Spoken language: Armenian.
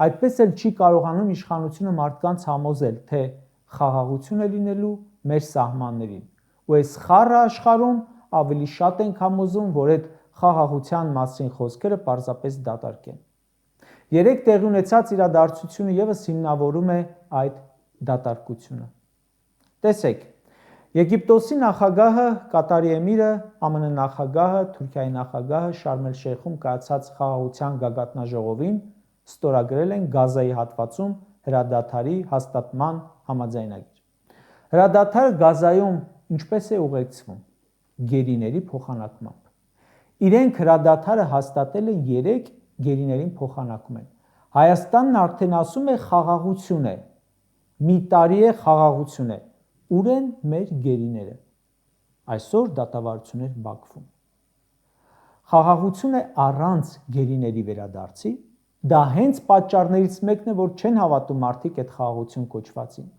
Այդպես էլ չի կարողանում իշխանությունը մարդկանց համոզել, թե խաղաղություն է լինելու մեր սահմաններին, ու այս խառը աշխարհում ավելի շատ ենք համոզում, որ այդ խաղաղության մասին խոսքերը պարզապես դատարկ են։ Երեք տեղի ունեցած իրադարձությունը ևս հիմնավորում է այդ դատարկությունը։ Տեսեք, Եգիպտոսի նախագահը, Կատարի էմիրը, ԱՄՆ նախագահը, Թուրքիայի նախագահը Շարմ էլ-Շեյխում կայացած խաղաղության գագաթնաժողովին ստորագրել են Գազայի հատվածում հրադադարի հաստատման համաձայնագիր։ Հրադադարը Գազայում ինչպես է ուղեկցվում։ Գերիների փոխանակմամբ։ Իրենք հրադադարը հաստատել են 3 գերիներին փոխանակում են։ Հայաստանն արդեն ասում է խաղաղություն է, մի տարի է խաղաղություն է, ուր են մեր գերիները։ Այսօր դատավարություն էր Բաքվում։ Խաղաղություն է առանց գերիների վերադարձի, դա հենց պատճառներից մեկն է, որ չեն հավատում մարդիկ այդ խաղաղություն կոչվածին։